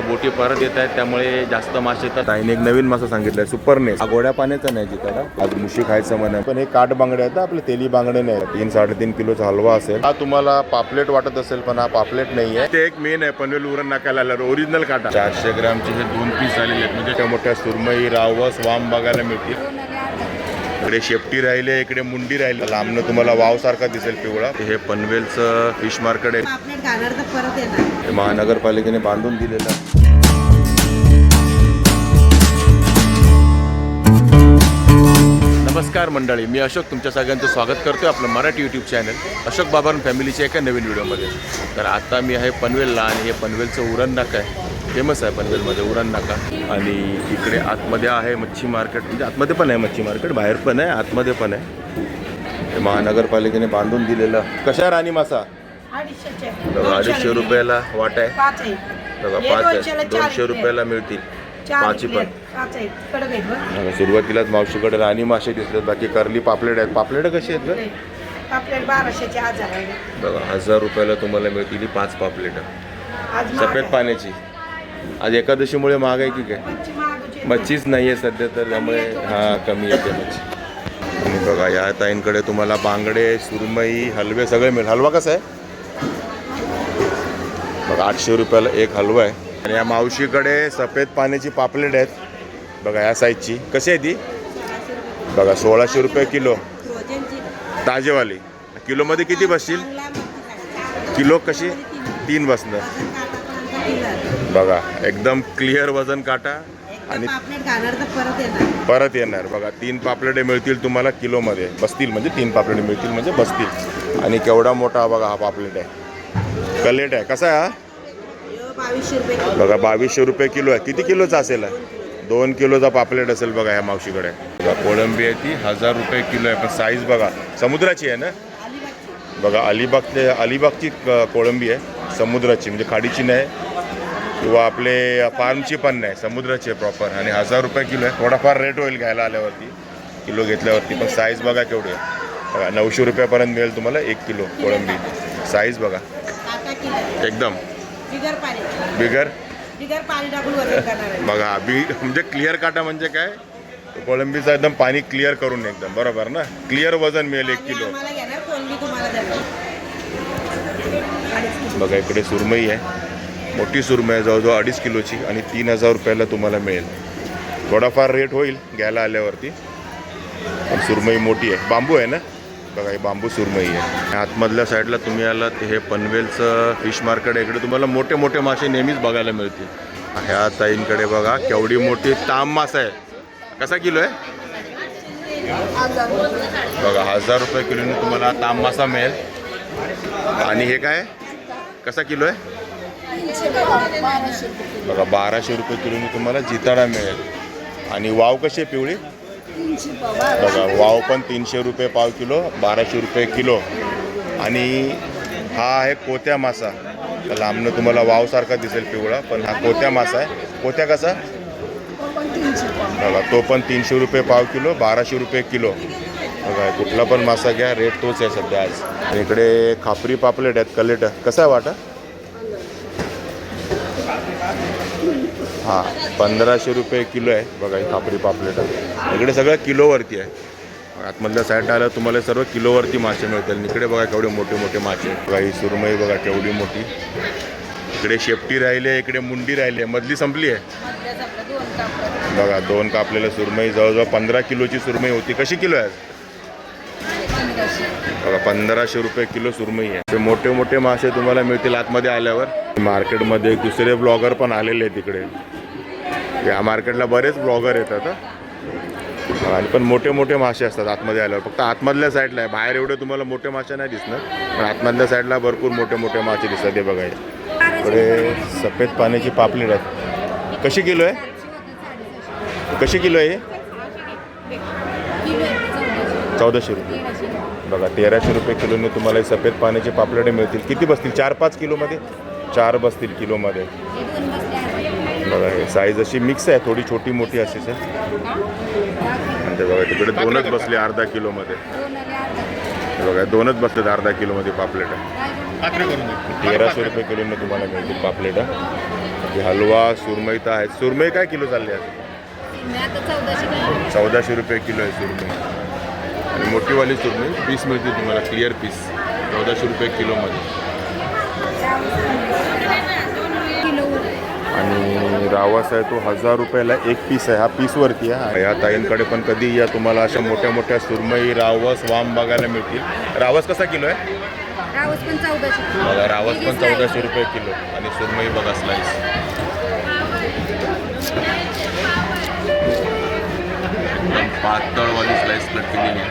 बोटी परत येत आहेत त्यामुळे जास्त मासे येतात. ताईने एक नवीन मासा सांगितलाय सुपरनेस. हा गोड्या पाण्याचा नाही जिकडा आज मुशी खायचं म्हणा. पण हे काठ बांगडे आहेत आपले तेली बांगडे नाही. 3-3.5 किलोचा हलवा असेल. हा तुम्हाला पापलेट वाटत असेल पण हा पापलेट नाही आहे. ते एक मेन आहे पनवेल उरण नाक्याला आल्यावर ओरिजिनल काटा. 400 ग्रामचे हे 2 पीस आलेले आहेत. म्हणजे त्या मोठ्या सुरमई रावस वाम बघायला मिळतील. इकडे शेपटी राहिले इकडे मुंडी राहिली. लांबनं तुम्हाला वाव सारखा दिसेल पिवळा. हे पनवेलचं फिश मार्केट आहे. महानगरपालिकेने बांधून दिलेलं. नमस्कार मंडळी, मी अशोक तुमच्या सगळ्यांचं स्वागत करतोय आपलं मराठी यूट्यूब चॅनल अशोक बाबर फॅमिलीच्या एका नवीन व्हिडिओमध्ये. तर आता मी आहे पनवेलला आणि हे पनवेलचं उरण नाका आहे. फेमस आहे पनवेलमध्ये उरण नाका. आणि इकडे आतमध्ये आहे मच्छी मार्केट. म्हणजे आतमध्ये पण आहे मच्छी मार्केट, बाहेर पण आहे आतमध्ये पण आहे. हे महानगरपालिकेने बांधून दिलेलं. कशा राणी मासा 250 रुपयाला वाट आहे बघा. 5 आहे 200 रुपयाला मिळतील. 5 पण सुरुवातीलाच मावशीकडे राणी मासे दिसतात. बाकी करली पापलेट आहेत. पापलेट कशी आहेत बरं? पापलेट 1200चे 1000 आहे बघा. 1000 रुपयाला तुम्हाला मिळतील 5 पापलेट सफेद पाण्याची. आज एकादशीमुळे महाग आहे की काय? मच्छीच नाही आहे सध्या तर त्यामुळे कमी येते मच्छी. आणि बघा या ताईंकडे तुम्हाला बांगडे सुरमई हलवे सगळे मिळेल. हलवा कसा आहे बघा? 800 रुपयाला एक हलवा आहे. आणि या मावशीकडे सफेद पाण्याची पापलेट आहेत बघा या साईजची. कशी आहे ती बघा? 1600 रुपये किलो ताजेवाली. किलोमध्ये किती बसतील? किलो कशी 3 बसणार बघा. एकदम क्लिअर वजन काटा आणि परत येणार बघा. 3 पापलेटे मिळतील तुम्हाला किलोमध्ये बसतील. म्हणजे 3 पापलेटे मिळतील म्हणजे बसतील. आणि केवढा मोठा बघा हा पापलेट आहे. कलेट आहे. कसा आहे हा? 2200 रुपये बघा. 2200 रुपये किलो आहे. किती किलोचा असेल? 2 किलोचा पापलेट असेल बघा ह्या मावशीकडे. बघा कोळंबी आहे ती 1000 रुपये किलो आहे. पण साईज बघा समुद्राची आहे ना बघा. अलिबागची कोळंबी आहे समुद्राची. म्हणजे खाडीची नाही किंवा आपले फार्मची पण नाही, समुद्राची आहे प्रॉपर. आणि 1000 रुपये किलो आहे. थोडाफार रेट होईल घ्यायला आल्यावरती किलो घेतल्यावरती. पण साईज बघा केवढी आहे बघा. 900 रुपयापर्यंत मिळेल तुम्हाला 1 किलो कोळंबी. साईज बघा एकदम बिगर पाणी टाकून वजन करणार आहे बघा. म्हणजे क्लिअर काटा म्हणजे काय? कोळंबीचा एकदम पाणी क्लिअर करून एकदम बरोबर ना. क्लिअर वजन मिळेल 1 किलो बघा. इकडे सुरमई आहे मोठी सुरमई आहे जवळजवळ 2.5 किलोची आणि 3000 रुपयाला तुम्हाला मिळेल. थोडाफार रेट होईल घ्यायला आल्यावरती. पण सुरमई मोठी आहे. बांबू आहे ना बघा. ही बांबू सुरमई आहे. आतमधल्या साईडला तुम्ही आलात हे पनवेलचं फिश मार्केट आहे. इकडे तुम्हाला मोठे मोठे मासे नेहमीच बघायला मिळतील. ह्या ताईंकडे बघा केवढी मोठी ताम मासा आहे. कसा किलो आहे बघा? 1000 रुपये किलोने तुम्हाला ताम मासा मिळेल. आणि हे काय कसा किलो आहे बघा? 1200 रुपये किलोने तुम्हाला जिताडा मिळेल. आणि वाव कशी आहे पिवळी बघा. वाव पण 300 रुपये पाव किलो 1200 रुपये किलो. आणि हा आहे कोत्या मासा. लांबनं तुम्हाला वाव सारखा दिसेल पिवळा पण हा कोत्या मासा आहे. कोत्या कसा बघा? तो पण 300 रुपये पाव किलो 1200 रुपये किलो बघा. कुठला पण मासा घ्या रेट तोच आहे सध्या आज. इकडे खापरी पापलेट आहेत कलेट. कसा आहे वाटा? 1500 रुपये किलो आहे बघा ही खापरी पापलेट. इकडे सगळं किलोवरती आहे. आतमधल्या साईडला आलं तुम्हाला सर्व किलोवरती मासे मिळतील. इकडे बघा केवढे मोठे मोठे मासे बघा. ही सुरमई बघा केवढी मोठी. इकडे शेपटी राहिले इकडे मुंडी राहिली आहे. मधली संपली आहे बघा. 2 कापलेलं सुरमई जवळजवळ 15 किलोची सुरमई होती. कशी किलो आहे बघा? 1500 रुपये किलो सुरमई आहे. ते मोठे मोठे मासे तुम्हाला मिळतील आतमध्ये आल्यावर. मार्केटमध्ये दुसरे ब्लॉगर पण आलेले आहेत तिकडे. या मार्केटला बरेच ब्लॉगर येतात आणि पण मोठे मोठे मासे असतात आतमध्ये आल्यावर. फक्त आतमधल्या साईडला आहे. बाहेर एवढे तुम्हाला मोठे मासे नाही दिसणार पण आतमधल्या साईडला भरपूर मोठे मोठे मासे दिसतात. ते बघा इकडे सफेद पाण्याची पापलेट आहेत. कशी किलो आहे? कशी किलो आहे? 1400 रुपये बघा. 1300 रुपये किलोने तुम्हाला सफेद पाण्याची पापलेटे मिळतील. किती बसतील? 4-5 किलोमध्ये 4 बसतील किलोमध्ये बघा. हे साईज अशी मिक्स आहे थोडी छोटी मोठी अशीच आहे. आणि ते बघा तिकडे 2च बसले अर्धा किलोमध्ये बघा. 2च बसलेत अर्धा किलोमध्ये पापलेट. 1300 रुपये किलोने तुम्हाला मिळतील पापलेट. बाकी हलवा सुरमई तर आहेत. सुरमई काय किलो चालली आहे? 1400 रुपये किलो आहे सुरमई. आणि मोठीवाली सुरमई पीस मिळते तुम्हाला, क्लिअर पीस 1400 रुपये किलोमध्ये. आणि रावस आहे तो 1000 रुपयाला एक पीस आहे. हा पीसवरती आहे. या ताईंकडे पण कधी या तुम्हाला अशा मोठ्या मोठ्या सुरमई, रावस, वाम बघायला मिळतील. रावस कसा किलो आहे? रावस पण 1400. बघा रावस पण 1400 रुपये किलो. आणि सुरमई बघा स्लाइस. एकदम पातळवाली स्लाइस कट केलेली आहे.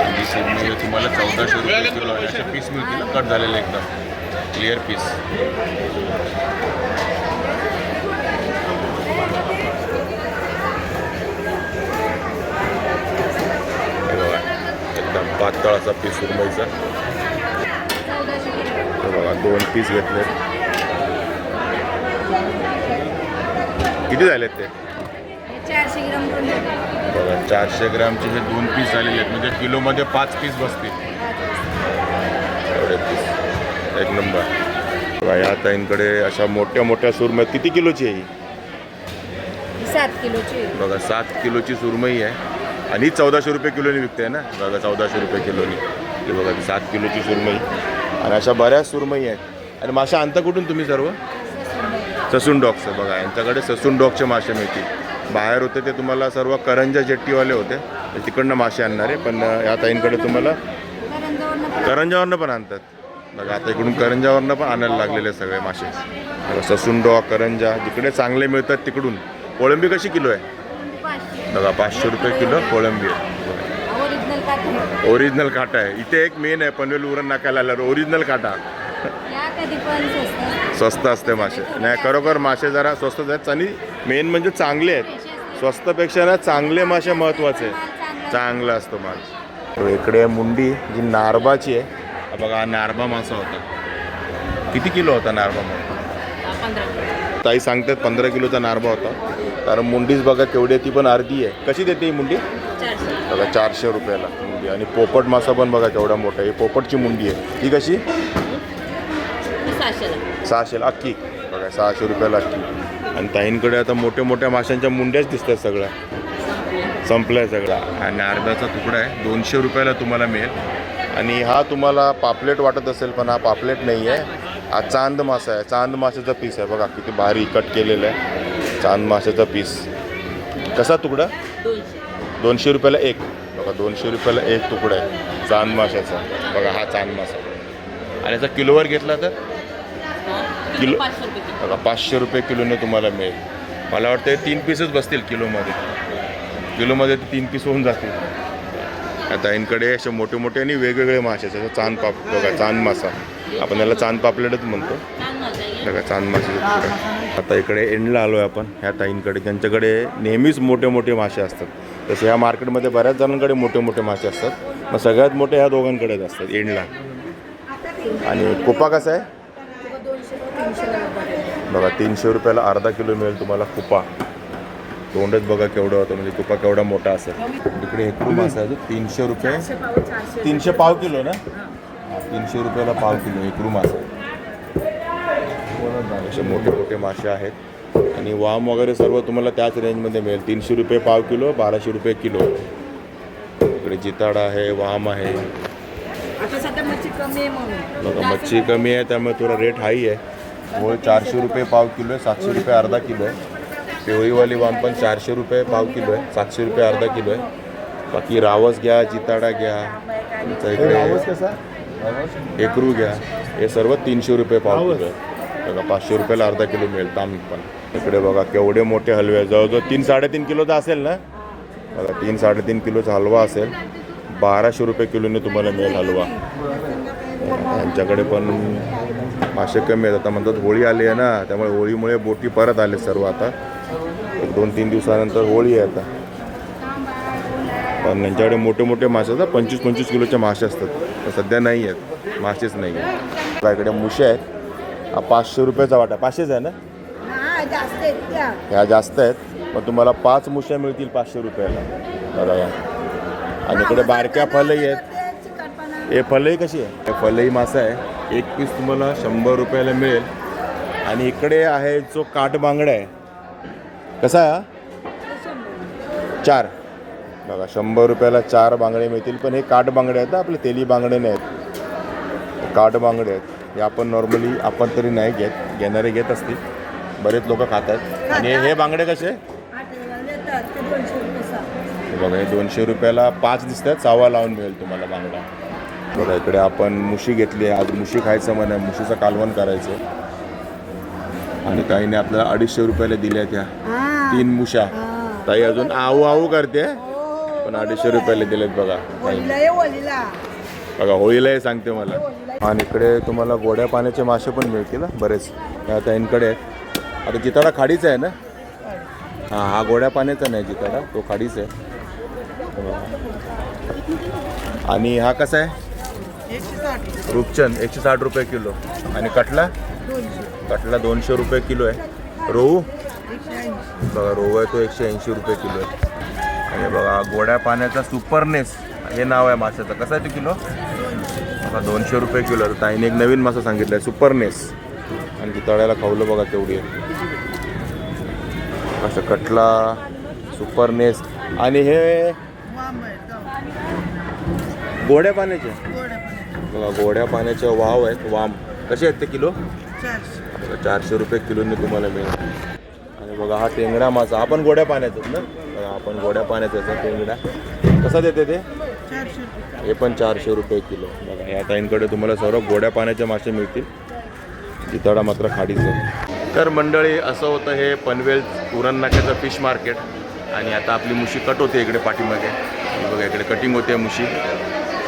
आणि सुरमई तुम्हाला 1400 रुपये किलो आहे. असे पीस मिळतील कट झालेले एकदम क्लिअर पीस. एकदम पातळ असा पीस सुरमईचा. बघा 2 पीस घेतले. किती झालेत ते? 400 ग्राम. बघा 400 ग्रामचे हे 2 पीस झालेले आहेत. म्हणजे किलोमध्ये 5 पीस बसतील. एवढे पीस एक नंबर. बघा या ताईंकडे अशा मोठ्या मोठ्या सुरमई. किती किलोची आहे ही? 7 किलोची. बघा 7 किलोची सुरमई आहे. आणि 1400 रुपये किलोनी विकते ना. बघा 1400 रुपये किलोनी. ते बघा 7 किलोची सुरमई. आणि अशा बऱ्याच सुरमई आहेत. आणि मासे आणता कुठून तुम्ही सर्व? ससून डॉगचं. बघा यांच्याकडे ससून डॉगचे मासे मिळतील. बाहेर होते ते तुम्हाला सर्व करंजा जेट्टीवाले होते, तिकडनं मासे आणणारे. पण या ताईंकडे तुम्हाला करंजावरनं पण आणतात. बघा आता इकडून करंजावरनं पण आणायला लागलेले सगळे मासे. बघा ससून डॉग, करंजा जिकडे चांगले मिळतात तिकडून. कोळंबी कशी किलो आहे? बघा 500 रुपये किलो कोळंबी आहे. ओरिजिनल काटा आहे. इथे एक मेन आहे पनवेल उरण नाक्याला आल्यावर ओरिजिनल काटा. स्वस्त असते मासे. नाही खरोखर मासे जरा स्वस्त आहेत. आणि मेन म्हणजे चांगले आहेत. स्वस्तपेक्षा ना चांगले मासे महत्त्वाचे. चांगलं असतं माल. इकडे मुंडी जी नारबाची आहे. बघा हा नारबा मासा होता. किती किलो होता नारबा मासा? ताई सांगतात 15 किलोचा नारबा होता. कारण मुंडीच बघा केवढी आहे. ती पण अर्धी आहे. कशी देते ही मुंडी? बघा 400 रुपयाला मुंडी. आणि पोपट मासा पण बघा केवढा मोठा आहे. ही पोपटची मुंडी आहे. ही कशी? 600ला अख्खी. बघा 600 रुपयाला अख्खी. आणि ताईंकडे आता मोठ्या मोठ्या माशांच्या मुंड्याच दिसतात सगळ्या. संपलाय सगळा. आणि अर्धाचा तुकडा आहे 200 रुपयाला तुम्हाला मिळेल. आणि हा तुम्हाला पापलेट वाटत असेल पण हा पापलेट नाही आहे. हा चांद मासा आहे. चांद माशाचा पीस आहे. बघा किती भारी कट केलेला आहे. चांद माशाचा पीस. कसा तुकडा? 200 रुपयाला एक. बघा 200 रुपयाला एक तुकडा आहे चांद माशाचा. बघा हा चांद मासा. आणि याचा किलोवर घेतला तर किलो बघा 500 रुपये किलोने तुम्हाला मिळेल. मला वाटतं 3 पीसच बसतील किलोमध्ये. किलोमध्ये 3 पीस होऊन जातील. आता यांकडे असे मोठे मोठे आणि वेगवेगळे मासे आहेत. चांद बघा चांद मासा. आपण याला चांद पापलेटच म्हणतो. बघा चांद मासे. आता इकडे एंडला आलो आहे आपण ह्या ताईंकडे. त्यांच्याकडे नेहमीच मोठे मोठे मासे असतात. तसे ह्या मार्केटमध्ये बऱ्याच जणांकडे मोठे मोठे मासे असतात. मग सगळ्यात मोठे ह्या दोघांकडेच असतात एंडला. आणि कुपा कसा आहे? बघा 300 रुपयाला अर्धा किलो मिळेल तुम्हाला कुपा. तोंडच बघा केवढं होतं. म्हणजे कुपा केवढा मोठा असेल. इकडे हेकरू मासा आहे 300 रुपये. 300 पाव किलो ना. 300 रुपयाला पाव किलो हेकरू मासा. असे मोठे मोठे मासे आहेत. आणि वाम वगैरे सर्व तुम्हाला त्याच रेंजमध्ये मिळेल. 300 रुपये पाव किलो, 1200 रुपये किलो. इकडे जिताडा आहे, वाम आहे. बघा मच्छी कमी आहे त्यामुळे थोडा रेट हाई आहे. होय 400 रुपये पाव किलो आहे, 700 रुपये अर्धा किलो आहे. पिवळीवाली वाम पण 400 रुपये पाव किलो आहे, 700 रुपये अर्धा किलो आहे. बाकी रावस घ्या, जिताडा घ्या, तुमचा इकडे एकरू घ्या, हे सर्व 300 रुपये पाव किलो आहे. बघा 500 रुपयाला अर्धा किलो मिळेल तांबी पण. इकडे बघा केवढे मोठे हलवे आहे. जवळजवळ 3-3.5 किलोचा असेल ना. बघा 3-3.5 किलोचा हलवा असेल. 1200 रुपये किलोने तुम्हाला मिळेल हलवा. यांच्याकडे पण मासे कमी आहेत. आता म्हणतात होळी आली आहे ना, त्यामुळे होळीमुळे बोटी परत आले सर्व. आता 2-3 दिवसानंतर होळी आहे आता. पण यांच्याकडे मोठे मोठे मासे असतात. 25-25 किलोचे मासे असतात. तर सध्या नाही आहेत, मासेच नाही आहेत. इकडे मुशे आहेत. हा 500 रुपयाचा वाटा. 500च आहे ना. ह्या जास्त आहेत. मग तुम्हाला 5 मुश्या मिळतील 500 रुपयाला. बघा या. आणि इकडे बारक्या फलई आहेत. हे फलई कशी आहे? हे फलई मासा आहे. एक पीस तुम्हाला 100 रुपयाला मिळेल. आणि इकडे आहे जो काठ बांगडा आहे, कसा आहे हा? 4 बघा 100 रुपयाला 4 बांगडे मिळतील. पण हे काठ बांगडे आहेत, आपले तेली बांगडे नाही आहेत, काठ बांगडे आहेत. हे आपण नॉर्मली आपण तरी नाही घेणारे घेत असतील, बरेच लोक खातात. आणि हे बांगडे कसे? बघा हे 200 रुपयाला 5 दिसतात, 6 लावून मिळेल तुम्हाला बांगडा. बघा इकडे आपण मुशी घेतली आहे, आज मुशी खायचं म्हणा, मुशीचं कालवण करायचं. आणि ताईने आपल्याला 250 रुपयाला दिल्या त्या 3 मुशा. ताई अजून आऊ आऊ करते, पण 250 रुपयाला दिलेत बघा. बघा होळीला हे सांगते मला. आणि इकडे तुम्हाला गोड्या पाण्याचे मासे पण मिळतील बरेच त्या ताईंकडे आहेत. आता जिताडा खाडीचा आहे ना? हां, हा गोड्या पाण्याचा नाही जिताडा, तो खाडीच आहे. आणि हा कसा आहे? रूपचंद 160 रुपये किलो. आणि कटला 200 रुपये किलो आहे. रोहू बघा, रोहू आहे तो 180 रुपये किलो आहे. आणि बघा गोड्या पाण्याचा सुपरनेस हे नाव आहे माशाचं. कसं आहे ते किलो? आता 200 रुपये किलो. तर ताईने एक नवीन मासा सांगितला आहे सुपरनेस. आणि ती तळ्याला खावलं बघा तेवढी आहे. असं कटला सुपरनेस. आणि हे गोड्या पाण्याचे बघा, गोड्या पाण्याचे वाव आहेत, वाम कसे आहेत ते किलो? 400 रुपये किलोने तुम्हाला मिळेल. आणि बघा हा टेंगडा मासा, हा पण गोड्या पाण्याचाच ना? बघा आपण गोड्या पाण्याचा टेंगडा कसा देते ते? हे पण 400 रुपये किलो. बघा या ताईंकडे तुम्हाला सर्व गोड्या पाण्याचे मासे मिळतील. जिताडा मात्र खाडीचं आहे. तर मंडळी असं होतं हे पनवेल उरण नाक्याचं फिश मार्केट. आणि आता आपली मुशी कट होते इकडे पाठीमागे. बघा इकडे कटिंग होते मुशी.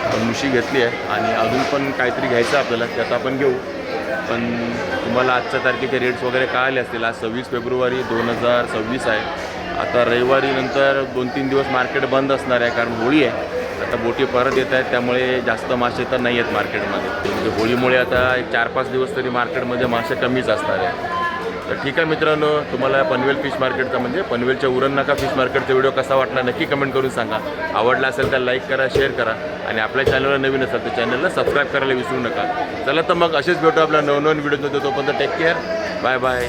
आपण मुशी घेतली आहे आणि अजून पण काहीतरी घ्यायचं आपल्याला, ते आता आपण घेऊ. पण तुम्हाला आजच्या तारखेचे रेट्स वगैरे कळाले असतील. आज 26 फेब्रुवारी 2026 आहे. आता रविवारी नंतर 2-3 दिवस मार्केट बंद असणार आहे, कारण होळी आहे. आता बोटी परत येत आहेत, त्यामुळे जास्त मासे तर नाही आहेत मार्केटमध्ये. म्हणजे होळीमुळे आता एक 4-5 दिवस तरी मार्केटमध्ये मासे कमीच असणार आहे. तर ठीक आहे मित्रांनो, तुम्हाला पनवेल फिश मार्केटचा म्हणजे पनवेलच्या उरण नाका फिश मार्केटचा व्हिडिओ कसा वाटला नक्की कमेंट करून सांगा. आवडला असेल तर लाईक करा, शेअर करा. आणि आपल्या चॅनलला नवीन असेल तर चॅनलला सबस्क्राईब करायला विसरू नका. चला तर मग असेच भेटू आपल्या नवनवीन व्हिडिओमध्ये. तोपर्यंत टेक केअर, बाय बाय.